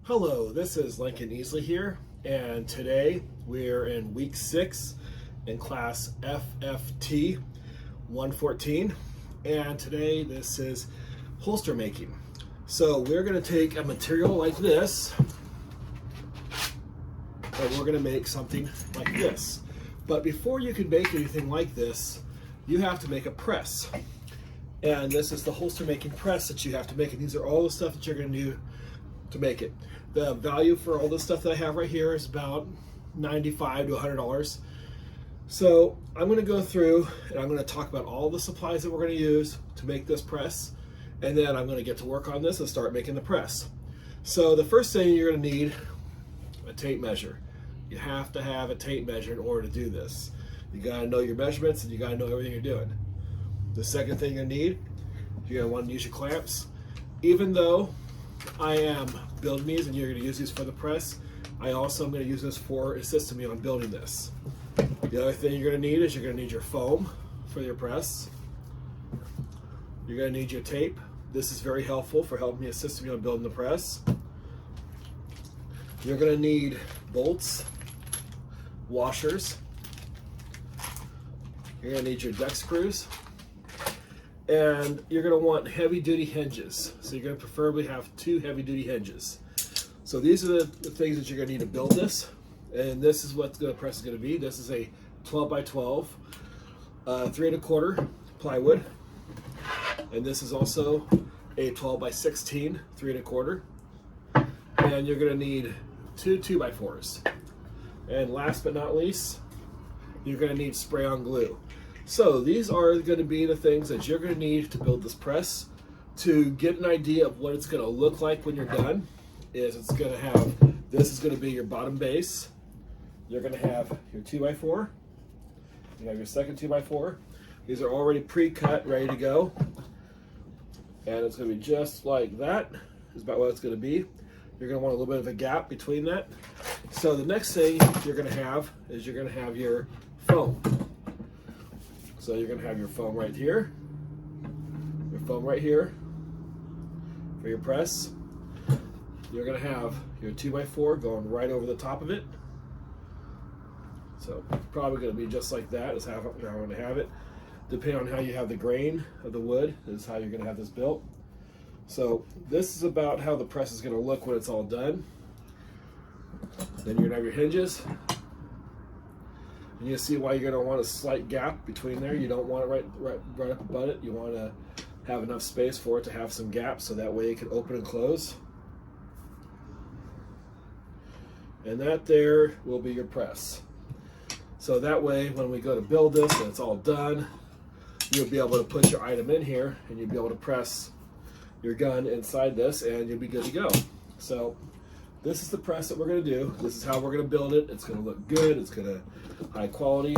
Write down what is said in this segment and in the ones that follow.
Hello, this is Lincoln Easley here, and today we're in week 6 in class FFT 114, and today this is holster making. So we're going to take a material like this, and we're going to make something like this. But before you can make anything like this, you have to make a press. And this is the holster making press that you have to make, and these are all the stuff that you're going to do to make it. The value for all this stuff that I have right here is about $95 to $100. So I'm going to go through and I'm going to talk about all the supplies that we're going to use to make this press, and then I'm going to get to work on this and start making the press. So the first thing you're going to need a tape measure. You have to have a tape measure in order to do this. You got to know your measurements and you got to know everything you're doing. The second thing you're going to need, you're going to want to use your clamps. Even though I am building these and you're going to use these for the press, I also am going to use this for assisting me on building this. The other thing you're going to need is you're going to need your foam for your press. You're going to need your tape. This is very helpful for helping me assist me on building the press. You're going to need bolts, washers. You're going to need your deck screws. And you're going to want heavy-duty hinges. So you're going to preferably have 2 heavy-duty hinges. So these are the things that you're going to need to build this. And this is what the press is going to be. This is a 12 by 12, 3 1/4 plywood. And this is also a 12 by 16, 3 1/4. And you're going to need 2 2x4s. And last but not least, you're going to need spray-on glue. So these are going to be the things that you're going to need to build this press. To get an idea of what it's going to look like when you're done, is it's going to have, this is going to be your bottom base. You're going to have your 2x4. You have your second 2x4. These are already pre-cut, ready to go. And it's going to be just like that, is about what it's going to be. You're going to want a little bit of a gap between that. So the next thing you're going to have is you're going to have your foam. So you're going to have your foam right here, your foam right here for your press. You're going to have your 2x4 going right over the top of it. So it's probably going to be just like that is how I'm going to have it. Depending on how you have the grain of the wood is how you're going to have this built. So this is about how the press is going to look when it's all done. Then you're going to have your hinges. And you see why you're going to want a slight gap between there. You don't want it right up above it. You want to have enough space for it to have some gaps so that way it can open and close. And that there will be your press. So that way when we go to build this and it's all done, you'll be able to put your item in here and you'll be able to press your gun inside this and you'll be good to go. So this is the press that we're going to do. This is how we're going to build it. It's going to look good. It's going to high quality.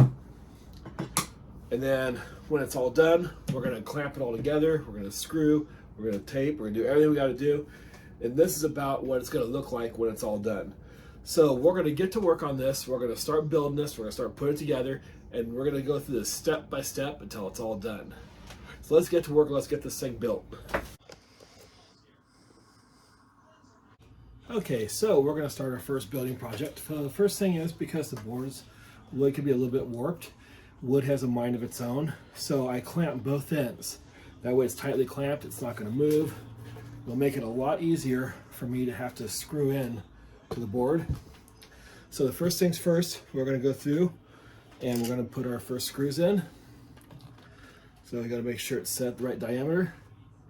And then when it's all done, we're going to clamp it all together. We're going to screw. We're going to tape. We're going to do everything we got to do. And this is about what it's going to look like when it's all done. So we're going to get to work on this. We're going to start building this. We're going to start putting it together. And we're going to go through this step by step until it's all done. So let's get to work. Let's get this thing built. Okay, so we're going to start our first building project. So the first thing is, because the boards, wood can be a little bit warped, wood has a mind of its own, so I clamp both ends. That way it's tightly clamped, it's not going to move. It'll make it a lot easier for me to have to screw in to the board. So the first things first, we're going to go through and we're going to put our first screws in. So we got to make sure it's set the right diameter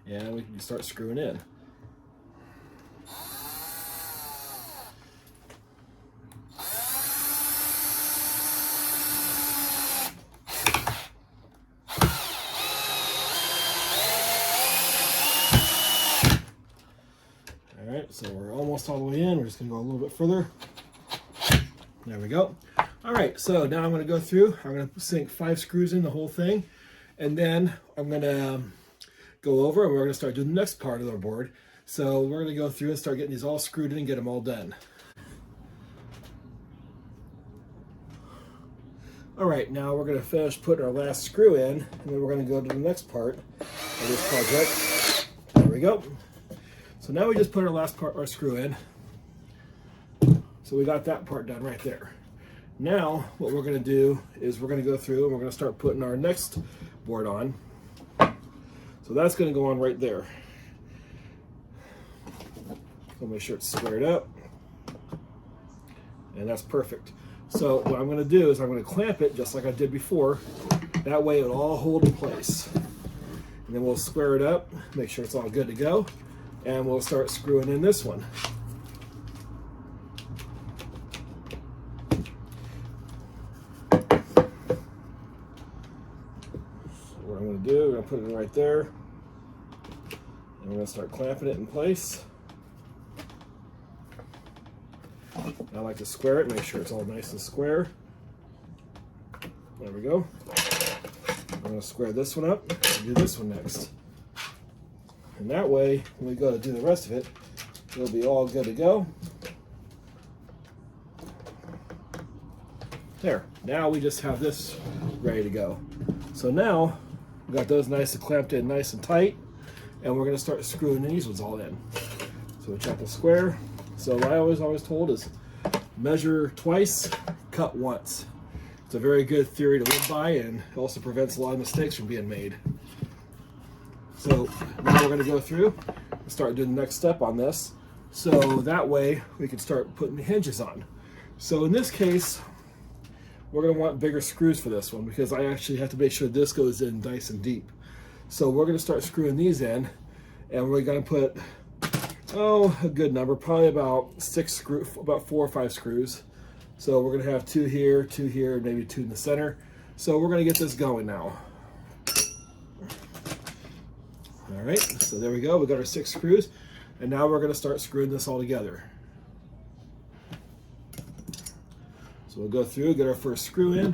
and we can start screwing in. Alright, so we're almost all the way in. We're just going to go a little bit further. There we go. Alright, so now I'm going to go through. I'm going to sink 5 screws in the whole thing. And then I'm going to go over and we're going to start doing the next part of our board. So we're going to go through and start getting these all screwed in and get them all done. Alright, now we're going to finish putting our last screw in. And then we're going to go to the next part of this project. There we go. So now we just put our last part, our screw in. So we got that part done right there. Now what we're going to do is we're going to go through and we're going to start putting our next board on. So that's going to go on right there. So make sure it's squared up. And that's perfect. So what I'm going to do is I'm going to clamp it just like I did before. That way it'll all hold in place. And then we'll square it up, make sure it's all good to go, and we'll start screwing in this one. So what I'm going to do, I'm going to put it in right there, and we're going to start clamping it in place. I like to square it, make sure it's all nice and square. There we go. I'm going to square this one up and do this one next. And that way, when we go to do the rest of it, it'll be all good to go. There. Now we just have this ready to go. So now, we got those nice and clamped in nice and tight, and we're going to start screwing these ones all in. So we check the square. So what I always told is measure twice, cut once. It's a very good theory to live by, and it also prevents a lot of mistakes from being made. So now we're going to go through and start doing the next step on this. So that way we can start putting the hinges on. So in this case, we're going to want bigger screws for this one because I actually have to make sure this goes in nice and deep. So we're going to start screwing these in, and we're going to put, a good number, probably about 4 or 5 screws. So we're going to have 2 here, maybe 2 in the center. So we're going to get this going now. All right, so there we go. We got our 6 screws, and now we're going to start screwing this all together. So we'll go through, get our first screw in.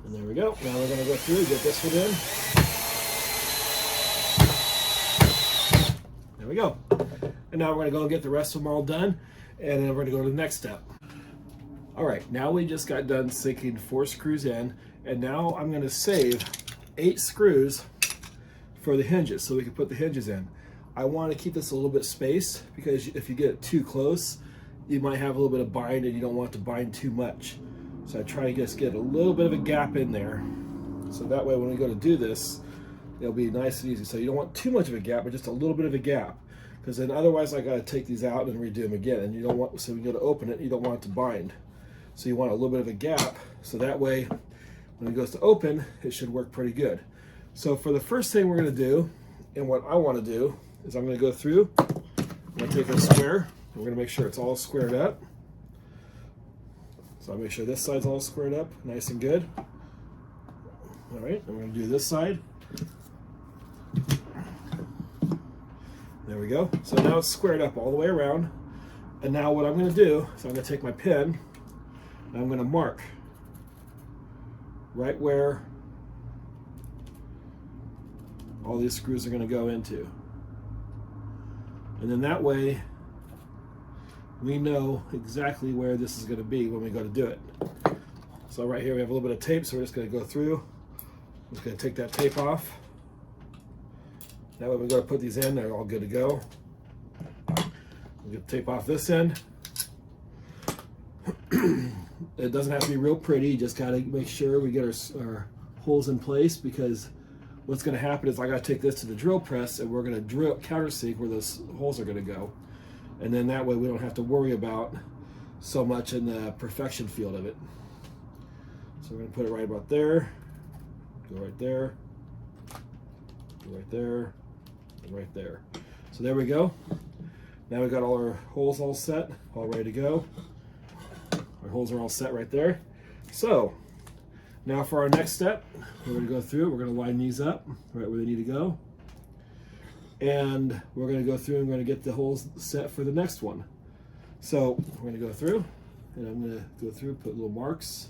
And there we go. Now we're going to go through and get this one in. There we go. And now we're going to go and get the rest of them all done, and then we're going to go to the next step. All right, now we just got done sinking 4 screws in, and now I'm going to save 8 screws for the hinges so we can put the hinges in. I want to keep this a little bit spaced because if you get too close, you might have a little bit of bind and you don't want to bind too much. So I try to just get a little bit of a gap in there. So that way when we go to do this, it'll be nice and easy. So you don't want too much of a gap, but just a little bit of a gap. Because then otherwise I got to take these out and redo them again. And you don't want, so when you go to open it, you don't want it to bind. So you want a little bit of a gap. So that way when it goes to open, it should work pretty good. So for the first thing we're going to do, and what I want to do, is I'm going to go through, I'm going to take a square, and we're going to make sure it's all squared up. So I'll make sure this side's all squared up, nice and good. All right, and we're going to do this side. There we go. So now it's squared up all the way around. And now what I'm going to do is I'm going to take my pen, and I'm going to mark right where all these screws are going to go into. And then that way we know exactly where this is going to be when we go to do it. So right here we have a little bit of tape, so we're just going to go through. I'm just going to take that tape off. That way we go to put these in, they're all good to go. We'll get the tape off this end. It doesn't have to be real pretty, you just got to make sure we get our holes in place, because what's going to happen is I got to take this to the drill press and we're going to drill countersink where those holes are going to go. And then that way we don't have to worry about so much in the perfection field of it. So we're going to put it right about there, go right there, go right there, and right there. So there we go. Now we've got all our holes all set, all ready to go. Our holes are all set right there. So now for our next step, we're going to go through, we're going to line these up right where they need to go. And we're going to go through and we're going to get the holes set for the next one. So we're going to go through, and I'm going to go through, put little marks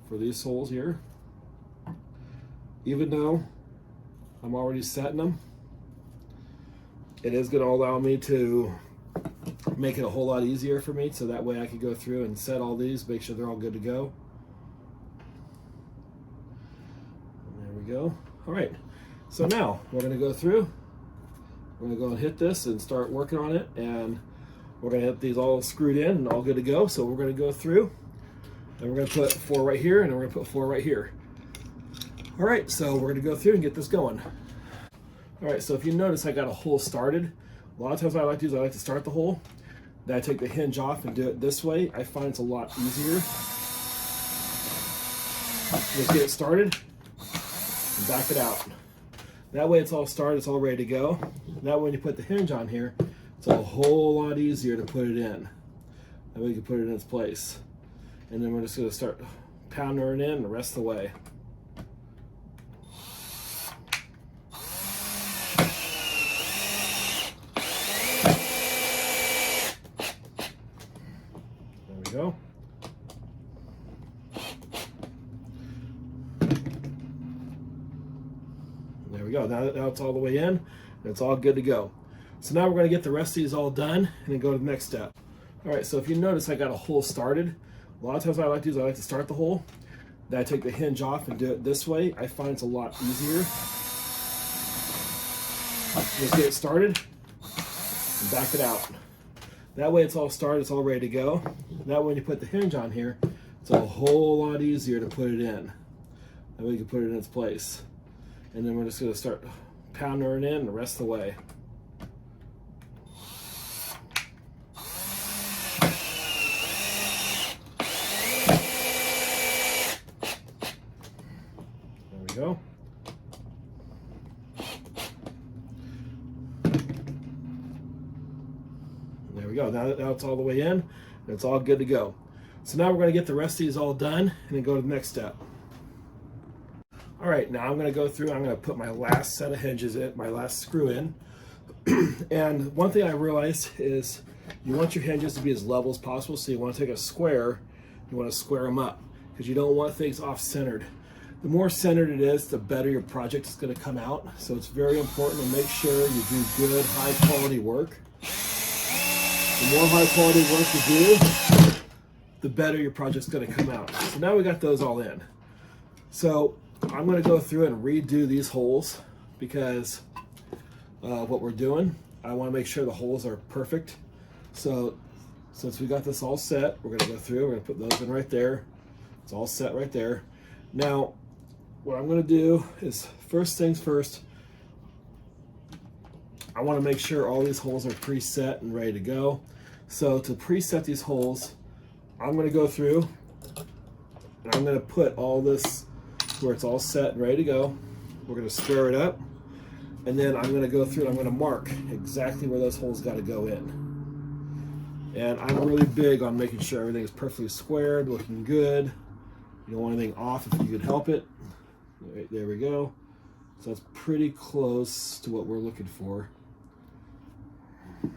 for these holes here. Even though I'm already setting them, it is going to allow me to make it a whole lot easier for me, so that way I can go through and set all these, make sure they're all good to go. There we go. All right, so now we're going to go through. We're going to go and hit this and start working on it, and we're going to have these all screwed in and all good to go. So we're going to go through, and we're going to put 4 right here, and we're going to put 4 right here. All right, so we're going to go through and get this going. All right, so if you notice, I got a hole started. A lot of times what I like to do is I like to start the hole, then I take the hinge off and do it this way. I find it's a lot easier. Just get it started and back it out. That way it's all started, it's all ready to go. That way when you put the hinge on here, it's a whole lot easier to put it in. That way you can put it in its place. And then we're just gonna start pounding it in the rest of the way. There we go. There we go. Now it's all the way in, and it's all good to go. So now we're going to get the rest of these all done, and then go to the next step. All right, so if you notice, I got a hole started. A lot of times what I like to do is I like to start the hole, then I take the hinge off and do it this way. I find it's a lot easier. Just get it started and back it out. That way it's all started, it's all ready to go. That way when you put the hinge on here, it's a whole lot easier to put it in. That way you can put it in its place. And then we're just going to start pounding it in the rest of the way. There we go. There we go. Now it's all the way in, and it's all good to go. So now we're going to get the rest of these all done, and then go to the next step. All right, now I'm going to go through, I'm going to put my last set of hinges in, my last screw in. And one thing I realized is you want your hinges to be as level as possible, so you want to take a square, you want to square them up, because you don't want things off-centered. The more centered it is, the better your project is going to come out. So it's very important to make sure you do good, high-quality work. The more high-quality work you do, the better your project's going to come out. So now we got those all in. So I'm going to go through and redo these holes because what we're doing, I want to make sure the holes are perfect. So since we got this all set, we're going to go through, we're going to put those in right there. It's all set right there. Now, what I'm going to do is, first things first, I want to make sure all these holes are preset and ready to go. So to preset these holes, I'm going to go through and I'm going to put all this where it's all set and ready to go. We're going to square it up, and then I'm going to go through and I'm going to mark exactly where those holes got to go in. And I'm really big on making sure everything is perfectly squared, looking good. You don't want anything off if you can help it. Right, there we go. So that's pretty close to what we're looking for. I'll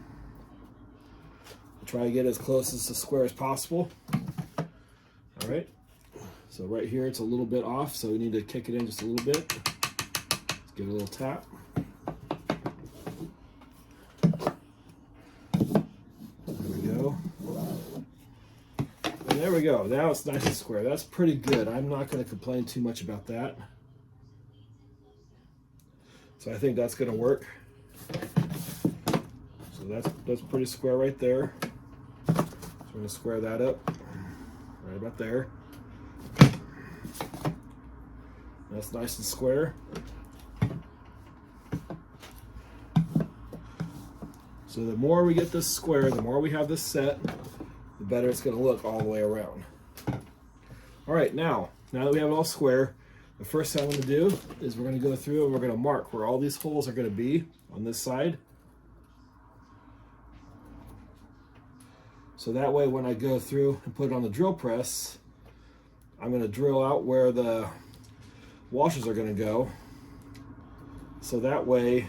try to get as close as the square as possible. All right. So right here, it's a little bit off, so we need to kick it in just a little bit. Let's give it a little tap. There we go. And there we go. Now it's nice and square. That's pretty good. I'm not going to complain too much about that. So I think that's going to work. So that's pretty square right there. So we're going to square that up right about there. That's nice and square. So the more we get this square, the more we have this set, the better it's going to look all the way around. All right, now that we have it all square, the first thing I'm going to do is we're going to go through and we're going to mark where all these holes are going to be on this side. So that way when I go through and put it on the drill press, I'm going to drill out where the washers are going to go. So that way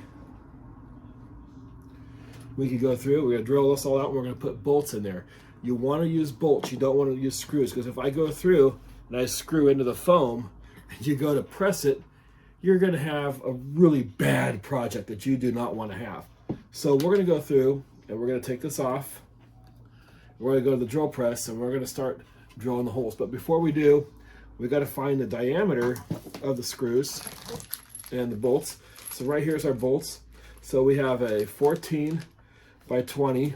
we can go through, we're going to drill this all out, and we're going to put bolts in there. You want to use bolts, you don't want to use screws, because if I go through and I screw into the foam and you go to press it, you're going to have a really bad project that you do not want to have. So we're going to go through and we're going to take this off. We're going to go to the drill press and we're going to start drilling the holes. But before we do, we got to find the diameter of the screws and the bolts. So right here's our bolts. So we have a 14 by 20,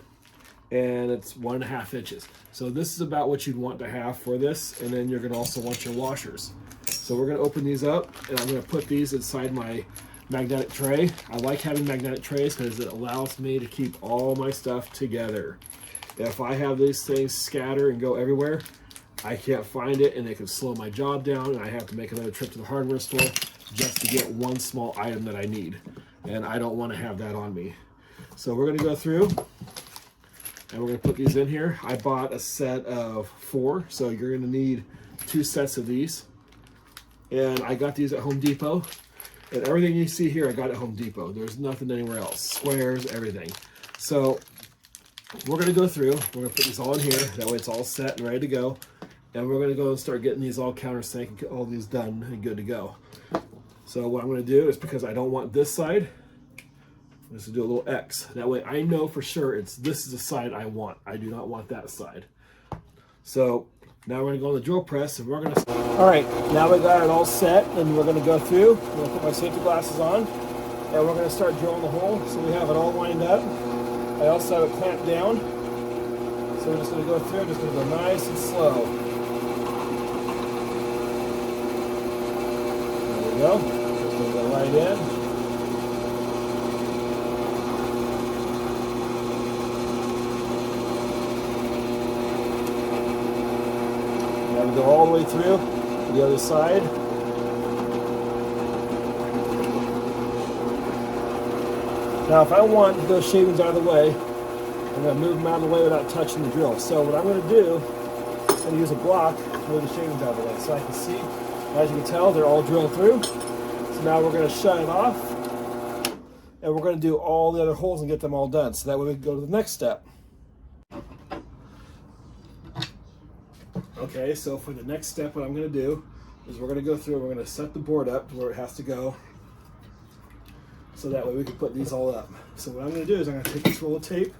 and it's 1.5 inches. So this is about what you'd want to have for this, and then you're gonna also want your washers. So we're gonna open these up, and I'm gonna put these inside my magnetic tray. I like having magnetic trays because it allows me to keep all my stuff together. If I have these things scatter and go everywhere, I can't find it, and it can slow my job down, and I have to make another trip to the hardware store just to get one small item that I need. And I don't want to have that on me. So we're gonna go through, and we're gonna put these in here. I bought a set of 4, so you're gonna need 2 sets of these. And I got these at Home Depot. And everything you see here, I got at Home Depot. There's nothing anywhere else. Squares, everything. So we're gonna go through, we're gonna put these all in here. That way it's all set and ready to go. And we're gonna go and start getting these all countersink and get all these done and good to go. So what I'm gonna do is, because I don't want this side, I'm just gonna do a little X. That way I know for sure this is the side I want. I do not want that side. So now we're gonna go on the drill press, and we're gonna... All right, now we got it all set, and we're gonna go through. I'm gonna put my safety glasses on, and we're gonna start drilling the hole. So we have it all lined up. I also have it clamped down. So we're just gonna go through, just gonna go nice and slow. There we go. Just gonna go right in. Now we go all the way through to the other side. Now if I want those shavings out of the way, I'm going to move them out of the way without touching the drill. So what I'm going to do, I'm going to use a block to move the shavings out of the way so I can see. As you can tell, they're all drilled through. So now we're going to shut it off, and we're going to do all the other holes and get them all done. So that way we can go to the next step. Okay, so for the next step, what I'm going to do is we're going to go through, we're going to set the board up to where it has to go, so that way we can put these all up. So what I'm going to do is I'm going to take this roll of tape,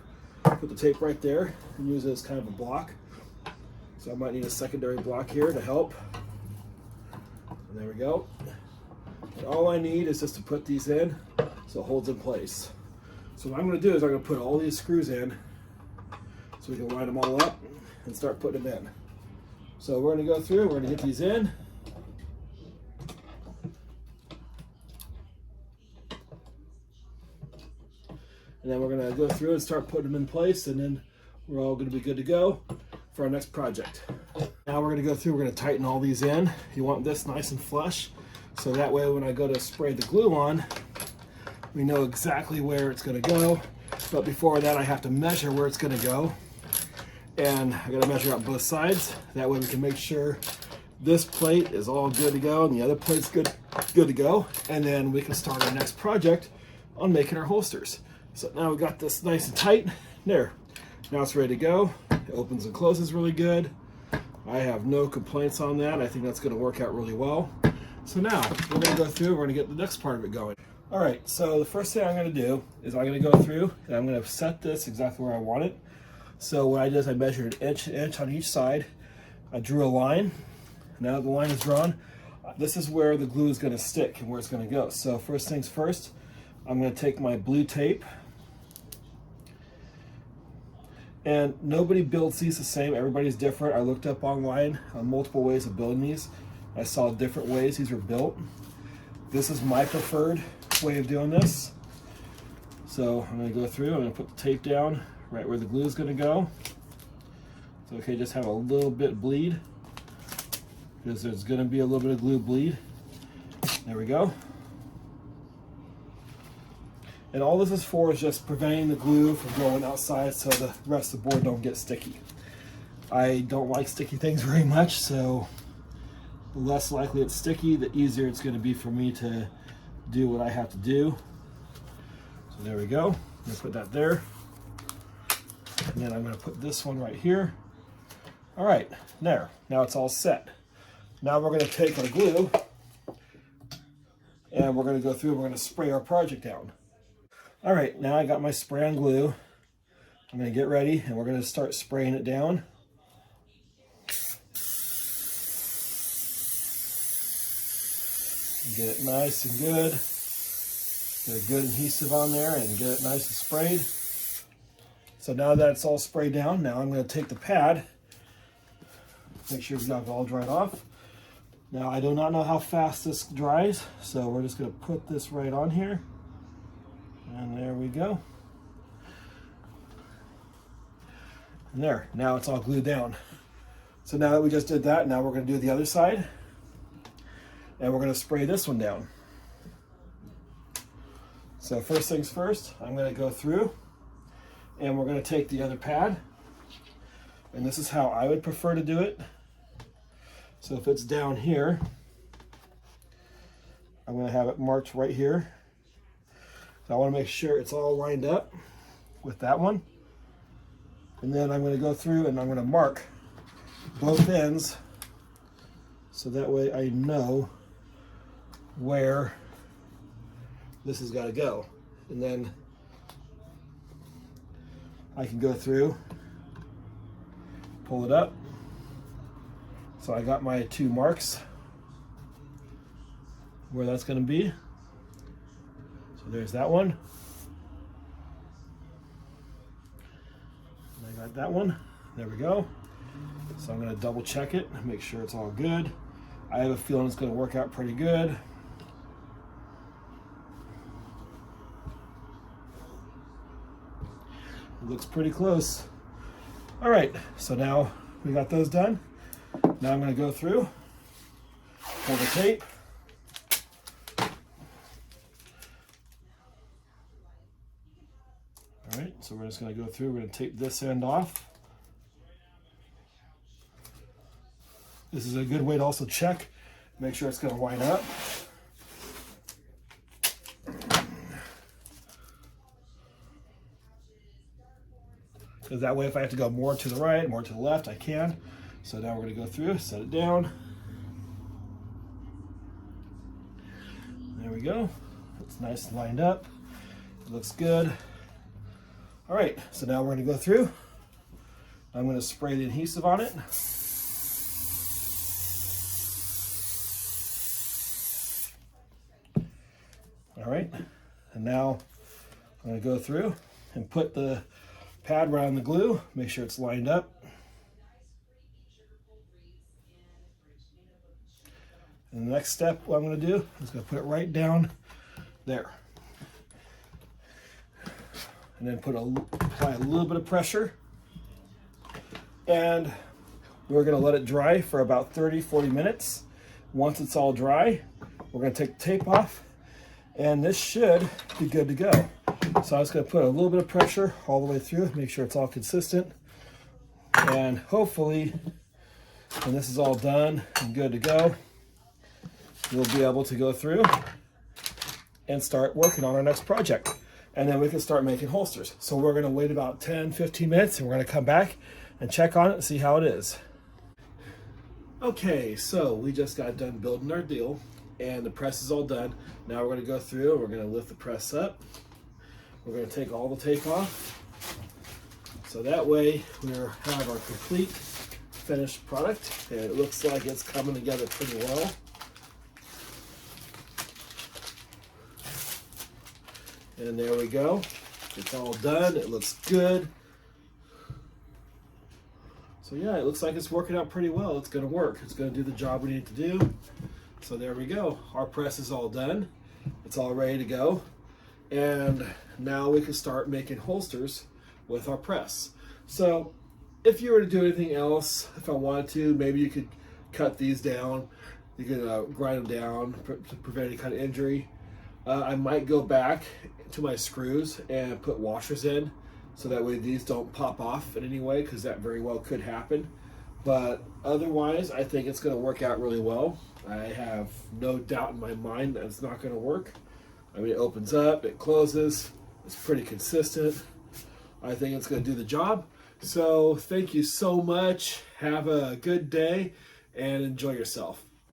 put the tape right there, and use it as kind of a block. So I might need a secondary block here to help. And there we go. And all I need is just to put these in so it holds in place. So what I'm going to do is I'm going to put all these screws in so we can line them all up and start putting them in. So we're going to go through, we're going to get these in. And then we're going to go through and start putting them in place, and then we're all going to be good to go for our next project. Now we're going to go through, we're going to tighten all these in. You want this nice and flush, so that way when I go to spray the glue on, we know exactly where it's going to go. But before that, I have to measure where it's going to go. And I got to measure out both sides. That way we can make sure this plate is all good to go and the other plate's good to go. And then we can start our next project on making our holsters. So now we got this nice and tight. There. Now it's ready to go. It opens and closes really good. I have no complaints on that. I think that's going to work out really well. So now we're going to go through, we're going to get the next part of it going. All right, so the first thing I'm going to do is I'm going to go through and I'm going to set this exactly where I want it. So what I did is I measured an inch on each side. I drew a line. Now that the line is drawn, this is where the glue is going to stick and where it's going to go. So first things first, I'm going to take my blue tape. And nobody builds these the same. Everybody's different. I looked up online on multiple ways of building these. I saw different ways these were built. This is my preferred way of doing this. So I'm going to go through, I'm going to put the tape down right where the glue is going to go. It's okay, just have a little bit bleed, because there's going to be a little bit of glue bleed. There we go. And all this is for is just preventing the glue from going outside so the rest of the board don't get sticky. I don't like sticky things very much, so the less likely it's sticky, the easier it's going to be for me to do what I have to do. So there we go. I'm going to put that there. And then I'm going to put this one right here. All right, there. Now it's all set. Now we're going to take our glue and we're going to go through and we're going to spray our project down. All right, now I got my spray on glue. I'm going to get ready and we're going to start spraying it down. Get it nice and good. Get a good adhesive on there and get it nice and sprayed. So now that it's all sprayed down, now I'm going to take the pad, make sure we've got it all dried off. Now I do not know how fast this dries, so we're just going to put this right on here. And there we go. And there, now it's all glued down. So now that we just did that, now we're going to do the other side. And we're going to spray this one down. So first things first, I'm going to go through and we're going to take the other pad. And this is how I would prefer to do it. So if it's down here, I'm going to have it marked right here. So I want to make sure it's all lined up with that one. And then I'm going to go through and I'm going to mark both ends so that way I know where this has got to go. And then I can go through, pull it up. So I got my 2 marks where that's going to be. So there's that one. And I got that one. There we go. So I'm going to double check it, make sure it's all good. I have a feeling it's going to work out pretty good. It looks pretty close. All right, so now we got those done. Now I'm going to go through, pull the tape. All right, so we're just going to go through, we're going to tape this end off. This is a good way to also check, make sure it's going to line up. Because that way if I have to go more to the right, more to the left, I can. So now we're going to go through, set it down. There we go. It's nice and lined up. It looks good. All right, so now we're going to go through. I'm going to spray the adhesive on it. All right, and now I'm going to go through and put the pad around the glue, make sure it's lined up. And the next step, what I'm going to do is going to put it right down there. And then apply a little bit of pressure. And we're going to let it dry for about 30-40 minutes. Once it's all dry, we're going to take the tape off. And this should be good to go. So I'm just going to put a little bit of pressure all the way through, make sure it's all consistent. And hopefully, when this is all done and good to go, we'll be able to go through and start working on our next project. And then we can start making holsters. So we're going to wait about 10-15 minutes and we're going to come back and check on it and see how it is. Okay, so we just got done building our deal and the press is all done. Now we're going to go through and we're going to lift the press up. We're going to take all the tape off. So that way we have our complete finished product. And it looks like it's coming together pretty well. And there we go. It's all done. It looks good. So yeah, it looks like it's working out pretty well. It's going to work. It's going to do the job we need to do. So there we go. Our press is all done. It's all ready to go. And now we can start making holsters with our press. So if you were to do anything else, if I wanted to, maybe you could cut these down. You could grind them down to prevent any kind of injury. I might go back to my screws and put washers in so that way these don't pop off in any way, because that very well could happen. But otherwise, I think it's going to work out really well. I have no doubt in my mind that it's not going to work. I mean, it opens up, it closes, it's pretty consistent. I think it's going to do the job. So thank you so much. Have a good day and enjoy yourself.